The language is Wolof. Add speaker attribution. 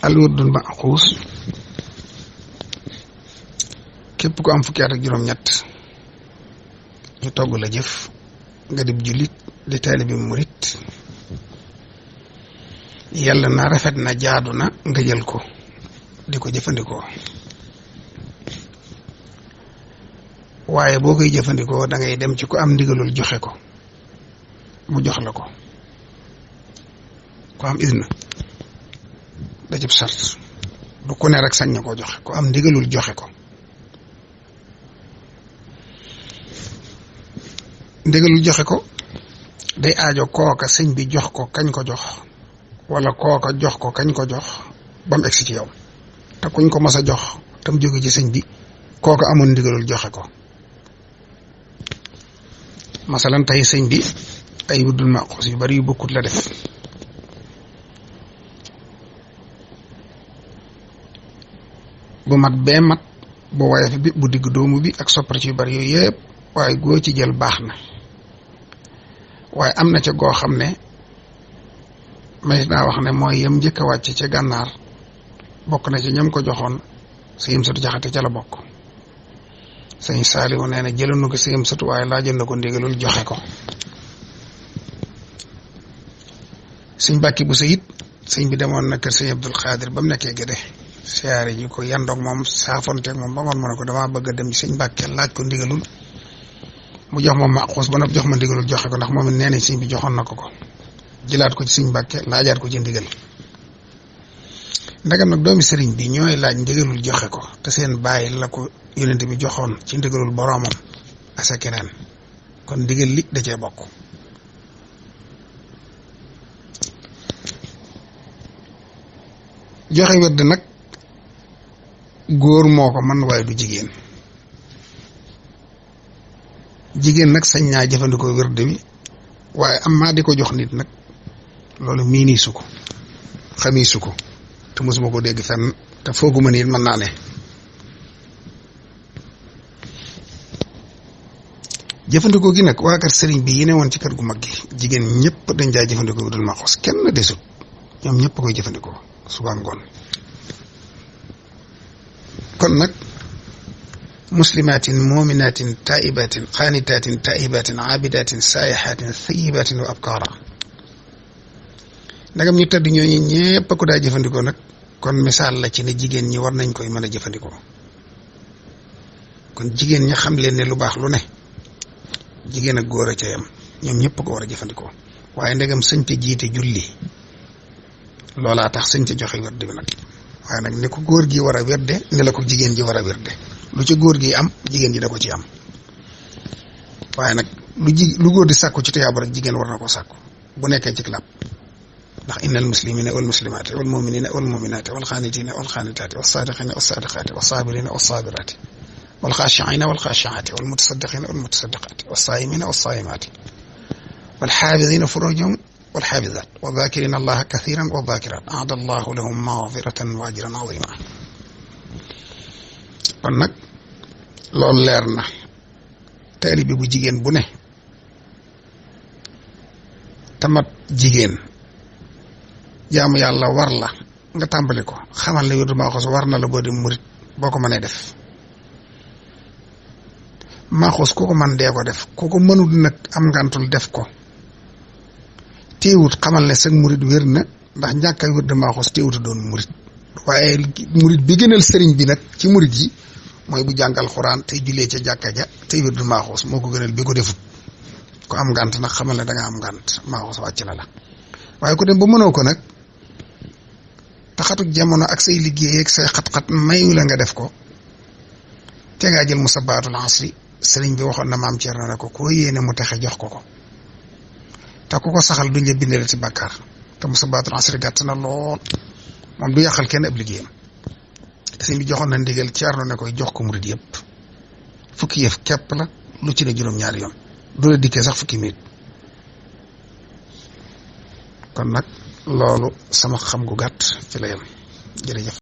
Speaker 1: alwirdul maxuus képp ku am fukki at ak juróom-ñett ñu togg la jëf nga dib jullit di taalibi murit yàlla na rafet na jaadu na nga jël ko di ko jëfandikoo waaye boo koy jëfandikoo da ngay dem ci ku am ndigalul joxe ko mu jox la ko ku am izna da cib sart du ku ne rek sañ na koo joxe ku am ndigalul joxe ko ndigalul joxe ko day aajo kooka sëñ bi jox ko kañ ko jox wala kooka jox ko kañ ko jox ba mu egsi ci yow te kuñ ko mas a jox tam jóge ci sëñ bi kooka amoon ndigalul joxe ko masalan tey sëñ bi ay wuddul maqus yu bari yu bokkut la def bu mat bee mat bu woyof bi bu digg doomu bi ak soppar ci yu bari yooyu yëpp waaye goo ci jël baax na waaye am na ca goo xam ne may naa wax ne mooy yem njëkk a wàcc ca gànnaar bokk na ci ñam ko joxoon sëñ Satu Jaxate ca la bokk sëñ Saaliwu nee na jëlanu ko sëñ Satu waaye laajoon na ko ndigalul joxe ko sëñ Bàkki bu sayit sëñ bi demoon na kër sëñ Abdul Xaadir ba mu nekkee Gédé siyaare ji ko yandoog moom saafonteeg moom ba ngoon mu ne ko damaa bëgg a dem ci sëñ Mbàkke laaj ko ndigalul mu jox moom maxuus ba noppi jox ma ndigalul joxe ko ndax moom it nee nañ sëñ bi joxoon na ko jëlaat ko ci sëñ Mbàkke laajaat ko ci ndigal ndagam nag doomi sëriñ bi ñooy laaj ndigalul joxe ko te seen bàyyi la ko yonent bi joxoon ci ndigalul boroomam asa keneen kon ndigal li da cee bokk joxe werd nag góor moo ko man waaye du jigéen jigéen nag sañ naa jëfandikoo werd wi waaye am maa di ko jox nit nag loolu miinii su ko xamii su ko te mosuma ko dégg fenn te fooguma nit mën naa ne jëfandikoo gi nag waa kër sëriñ bi yi ne woon ci kër gu mag gi jigéen ñëpp dañ daa jëfandikoo dul ma xos kenn desut ñoom ñëpp koy jëfandikoo suba ngoon kon nag muslimatin muminatin taibatin xaanitatin taibatin abidatin saayihatin thayibatin wa abkaara ndagam ñu tëdd ñooñu ñëpp a ko daa jëfandikoo nag kon misaal la ci ne jigéen ñi war nañ koy mën a jëfandikoo kon jigéen ñi xam leen ne lu baax lu ne jigéen ak góor a ca yam ñoom ñëpp ko war a jëfandikoo waaye ndegam sëñ te jiite julli loolaa tax sëñ te joxe werd bi nag waaye nag ni ko góor gi war a wedde ni la ko jigéen ji war a wedde lu ci góor gi am jigéen ji da ko ci am waaye nag lu góor di sàkku ci tuyaaba rek jigéen war na ko sàkku bu nekkee ci club ndax innal muslimina wal muslimaati wal muminina wal muminaati wal xaanitina wal xaanitaati wal saadiqina wal saadiqaati wal saabirina wal saabiraati wal xaashiina wal xaashiaati wal mutasaddiqina wal mutasaddiqaati wal saayimina wal saayimaati wal xaafidina furujahum wal xaafidaat wal zaakirina allaha kathiran wal zaakiraat aada allahu lahum magfiratan wa ajran azima kon nag loolu leer na taalibe bu jigéen bu ne tamat jigéen jaamu yàlla war la nga tàmbali ko xamal ne wirdu maaxoos war na la boo di murit boo ko mënee def maaxoos ku ko man dee ko def ku ko mënul nag am ngantul def ko téewut xamal ne sag murit wér na ndax ñàkk a wirdu maaxoos téewuta doon murit waaye murit bi gënal sëriñ bi nag ci murit yi mooy bu jàngal xuraan tey jullee ca jàkka ja tey wirdu maaxoos moo ko gënal bi ko defut ko am ngant nag xamal ne danga am ngant maaxoos wàcc na la waaye ku dem ba mënoo ko nag taxatuk jamono ak say liggéey ak say xat-xat mayu la nga def ko te ngaa jël musabaatul asri sëriñ bi waxoon na maam Cerno ne ko koo yéene mu texe jox ko te ku ko saxal duñ la bindal ci bàkkaar te musabaatul asri gàtt na lool moom du yàqal kenn ab liggéeyam te sëriñ bi joxoon na ndigal Cerno ne koy jox ko murid yëpp fukki yëf képp la lu ci ne juróom-ñaari yoon du la dikkee sax fukki minute kon nag loolu sama xam gu gàtt fi la yem jërëjëf